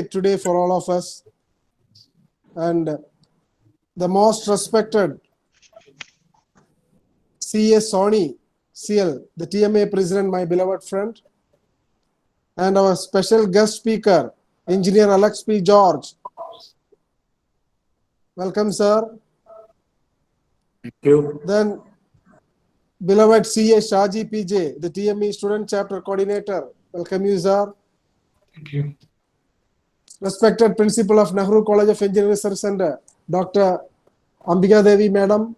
today for all of us, and the most respected CS Sony CL, the TMA president, my beloved friend, and our special guest speaker, Engineer Alex P. George. Welcome, sir. Thank you. Then, beloved CA Shaji PJ, the TME Student Chapter Coordinator. Welcome you, sir. Thank you. Respected Principal of Nehru College of Engineering Research Center, Dr. Ambika Devi, Madam.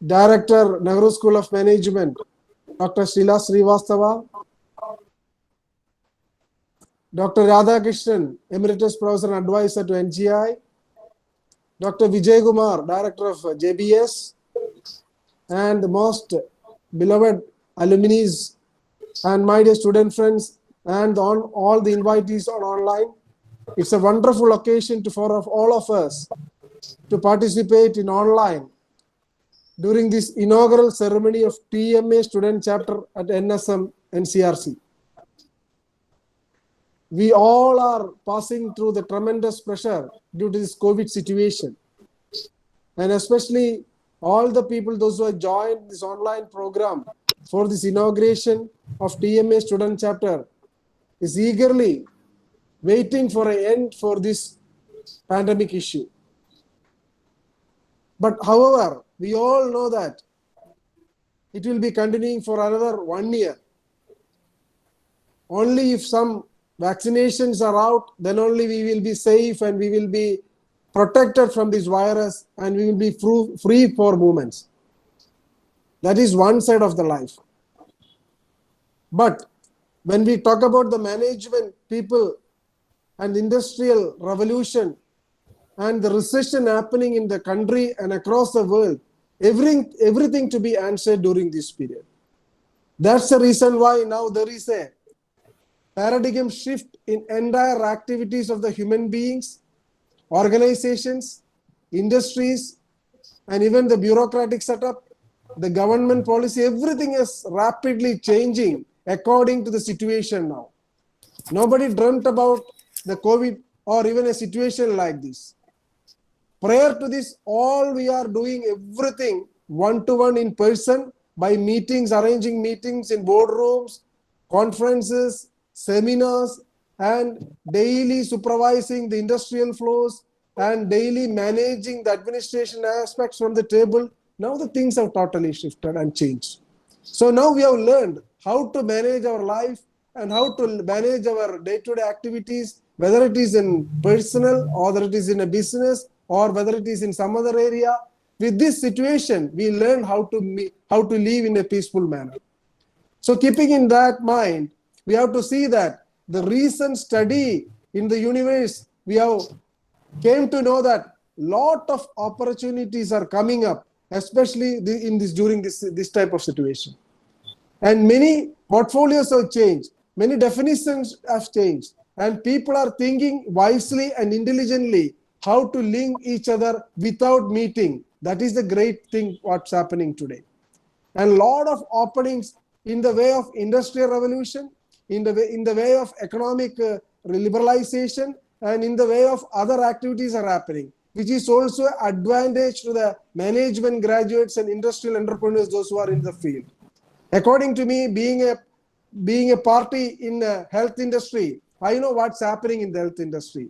Director, Nehru School of Management, Dr. Srila Srivastava. Dr. Radhakrishnan, Emeritus Professor and Advisor to NGI. Dr. Vijay Kumar, Director of JBS. And the most beloved alumni and my dear student friends and on all the invitees on online. It's a wonderful occasion for all of us to participate in online during this inaugural ceremony of TMA Student Chapter at NSM NCRC. We all are passing through the tremendous pressure due to this COVID situation. And especially all the people, those who have joined this online program for this inauguration of TMA Student Chapter, is eagerly waiting for an end for this pandemic issue. But however, we all know that it will be continuing for another 1 year. Only if some vaccinations are out, then only we will be safe and we will be protected from this virus and we will be free for movements. That is one side of the life. But when we talk about the management, people and industrial revolution and the recession happening in the country and across the world, everything to be answered during this period. That's the reason why now there is a paradigm shift in entire activities of the human beings, organizations, industries, and even the bureaucratic setup, the government policy, everything is rapidly changing according to the situation now. Nobody dreamt about the COVID or even a situation like this. Prior to this, all we are doing everything one-to-one in person by meetings, arranging meetings in boardrooms, conferences, seminars, and daily supervising the industrial flows and daily managing the administration aspects from the table. Now the things have totally shifted and changed. So now we have learned how to manage our life and how to manage our day-to-day activities, whether it is in personal or whether it is in a business or whether it is in some other area. With this situation, we learn how to live in a peaceful manner. So keeping in that mind, we have to see that the recent study in the universe, we have came to know that lot of opportunities are coming up, especially during this type of situation. And many portfolios have changed, many definitions have changed, and people are thinking wisely and intelligently how to link each other without meeting. That is the great thing what's happening today. And a lot of openings in the way of industrial revolution, in the way of economic liberalization, and in the way of other activities are happening, which is also advantage to the management graduates and industrial entrepreneurs, those who are in the field. According to me, being a party in the health industry, I know what's happening in the health industry.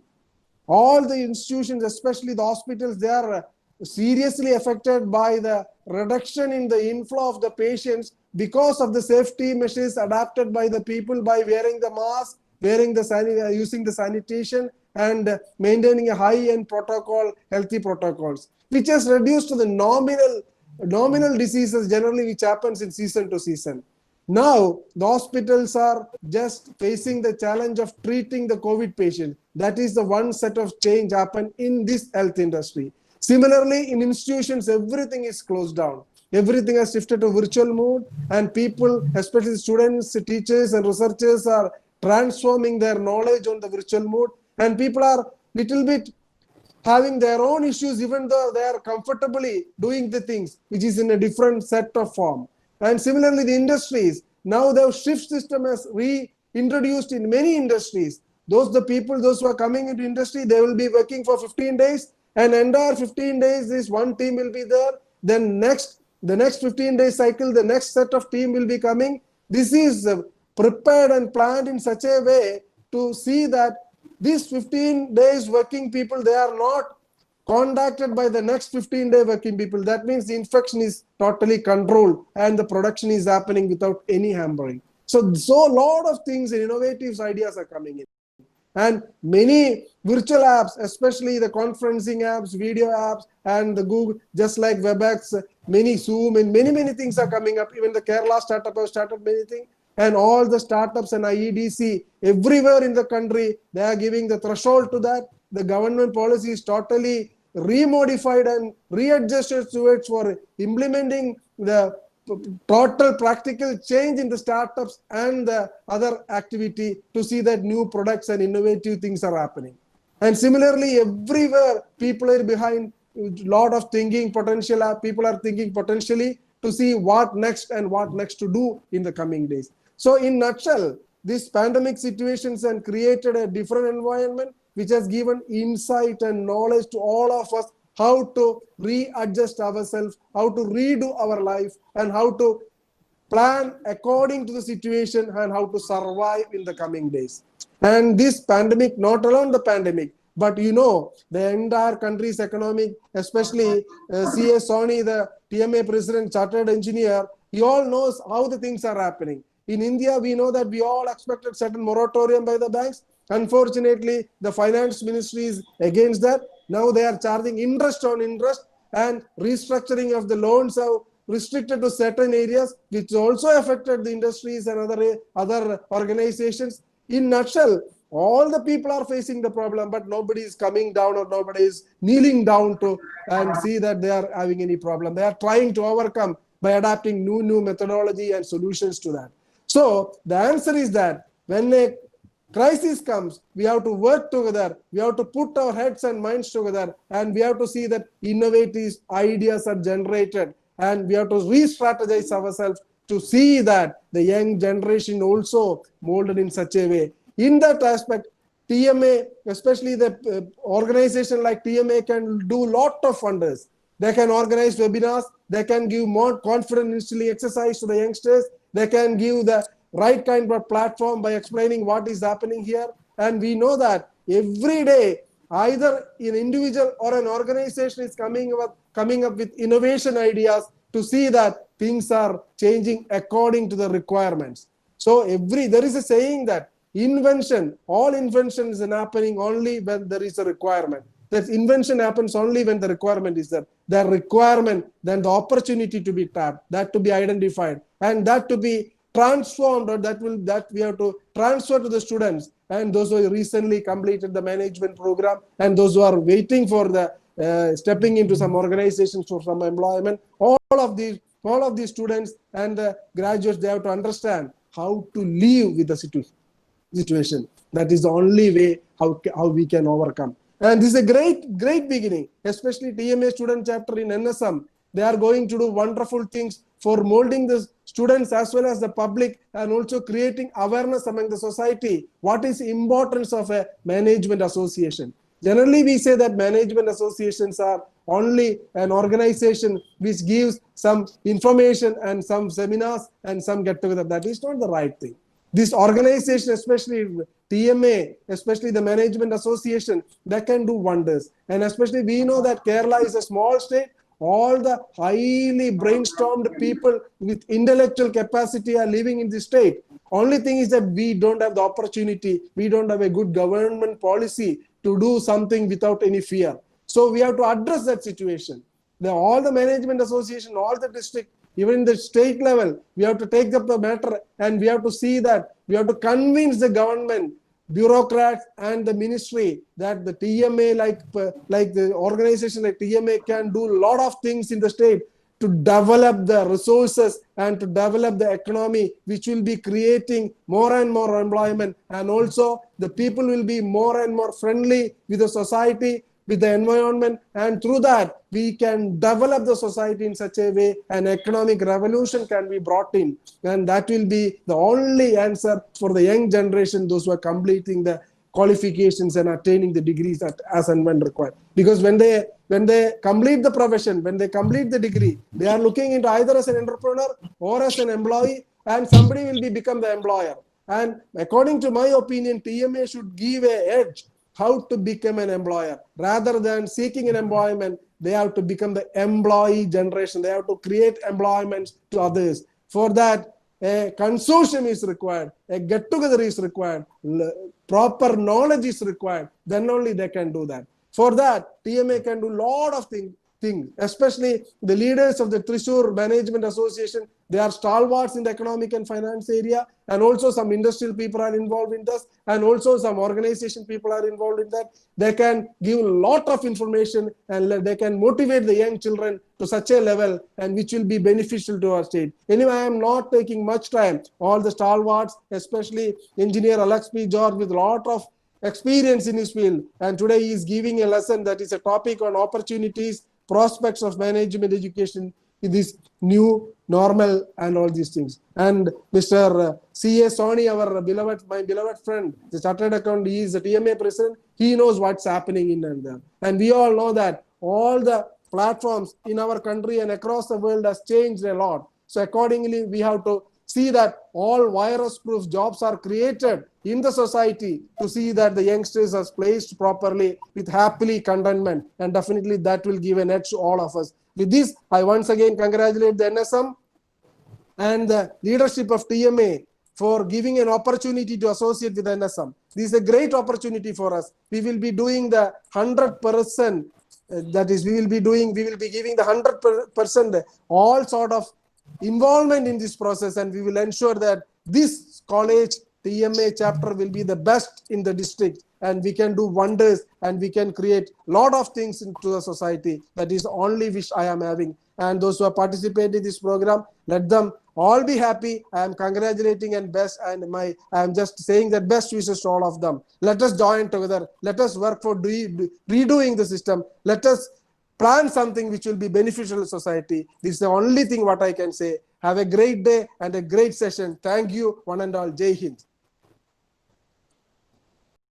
All the institutions, especially the hospitals, they are seriously affected by the reduction in the inflow of the patients because of the safety measures adopted by the people by wearing the mask, using the sanitation, and maintaining a high-end protocol, healthy protocols, which has reduced to the nominal diseases generally which happens in season to season. Now, the hospitals are just facing the challenge of treating the COVID patient. That is the one set of change happened in this health industry. Similarly, in institutions, everything is closed down. Everything has shifted to virtual mode, and people, especially students, teachers, and researchers, are transforming their knowledge on the virtual mode. And people are little bit having their own issues, even though they are comfortably doing the things, which is in a different set of form. And similarly, the industries, now the shift system has reintroduced in many industries the people, those who are coming into industry, they will be working for 15 days, and entire 15 days, this one team will be there. Then the next 15 day cycle, the next set of team will be coming. This is prepared and planned in such a way to see that these 15 days working people, they are not contacted by the next 15-day working people. That means the infection is totally controlled and the production is happening without any hampering. So a lot of things and innovative ideas are coming in. And many virtual apps, especially the conferencing apps, video apps, and the Google, just like WebEx, many Zoom, and many things are coming up. Even the Kerala startup has started many things. And all the startups and IEDC, everywhere in the country, they are giving the threshold to that. The government policy is totally remodified and readjusted towards for implementing the total practical change in the startups and the other activity to see that new products and innovative things are happening. And similarly, everywhere people are behind a lot of thinking potential. People are thinking potentially to see what next and what next to do in the coming days. So in nutshell, this pandemic situations have created a different environment which has given insight and knowledge to all of us how to readjust ourselves, how to redo our life, and how to plan according to the situation and how to survive in the coming days. And this pandemic, not alone the pandemic, but the entire country's economic, especially C.S. Soni, the TMA president, chartered engineer, he all knows how the things are happening. In India, we know that we all expected certain moratorium by the banks. Unfortunately, the finance ministry is against that. Now they are charging interest on interest, and restructuring of the loans are restricted to certain areas, which also affected the industries and other organizations. In nutshell, all the people are facing the problem, but nobody is coming down or nobody is kneeling down to and see that they are having any problem. They are trying to overcome by adapting new methodology and solutions to that. So the answer is that when a crisis comes, we have to work together. We have to put our heads and minds together, and we have to see that innovative ideas are generated, and we have to re-strategize ourselves to see that the young generation also molded in such a way. In that aspect, TMA, especially the organization like TMA, can do lot of wonders. They can organize webinars. They can give more confident instilling exercise to the youngsters. They can give the right kind of platform by explaining what is happening here. And we know that every day, either an individual or an organization is coming up with innovation ideas to see that things are changing according to the requirements. So there is a saying that all invention is happening only when there is a requirement. That invention happens only when the requirement is there. The requirement, then the opportunity to be tapped, that to be identified, and that to be transformed, or that we have to transfer to the students and those who recently completed the management program and those who are waiting for the stepping into some organizations for some employment. All of these students and the graduates, they have to understand how to live with the situation. That is the only way how we can overcome. And this is a great beginning, especially TMA student chapter in NSM. They are going to do wonderful things for molding the students as well as the public, and also creating awareness among the society. What is the importance of a management association? Generally, we say that management associations are only an organization which gives some information and some seminars and some get-together. That is not the right thing. This organization, especially TMA, especially the management association, that can do wonders. And especially we know that Kerala is a small state. All the highly brainstormed people with intellectual capacity are living in this state. Only thing is that we don't have the opportunity. We don't have a good government policy to do something without any fear. So we have to address that situation. All the management association, all the district, even in the state level, we have to take up the matter, and we have to see that we have to convince the government, bureaucrats, and the ministry that the TMA, like the organization like TMA, can do a lot of things in the state to develop the resources and to develop the economy, which will be creating more and more employment, and also the people will be more and more friendly with the society, with the environment, and through that we can develop the society in such a way an economic revolution can be brought in, and that will be the only answer for the young generation, those who are completing the qualifications and attaining the degrees as and when required. Because when they complete the profession, when they complete the degree, they are looking into either as an entrepreneur or as an employee, and somebody will become the employer. And according to my opinion, TMA should give an edge how to become an employer. Rather than seeking an employment, they have to become the employee generation. They have to create employment to others. For that, a consortium is required, a get-together is required, proper knowledge is required. Then only they can do that. For that, TMA can do a lot of things, especially the leaders of the Thrissur Management Association. They are stalwarts in the economic and finance area, and also some industrial people are involved in this, and also some organization people are involved in that. They can give a lot of information, and they can motivate the young children to such a level, and which will be beneficial to our state. Anyway, I am not taking much time. All the stalwarts, especially Engineer Alex P. George, with a lot of experience in his field, and today he is giving a lesson that is a topic on opportunities, prospects of management education in this new normal and all these things. And Mr. C.A. Soni, my beloved friend, the chartered accountant, he is the TMA president. He knows what's happening in and there. And we all know that all the platforms in our country and across the world has changed a lot. So accordingly, we have to see that all virus-proof jobs are created in the society to see that the youngsters are placed properly with happily contentment, and definitely that will give an edge to all of us. With this, I once again congratulate the NSM and the leadership of TMA for giving an opportunity to associate with NSM. This is a great opportunity for us. We will be doing the 100%, that is, we will be giving the 100% all sort of involvement in this process, and we will ensure that this college TMA chapter will be the best in the district, and we can do wonders, and we can create a lot of things into the society. That is the only wish I am having. And those who have participated in this program, let them all be happy. I am congratulating and best, and I am just saying that best wishes to all of them. Let us join together. Let us work for redoing the system. Let us plan something which will be beneficial to society. This is the only thing what I can say. Have a great day and a great session. Thank you, one and all. Jai Hind.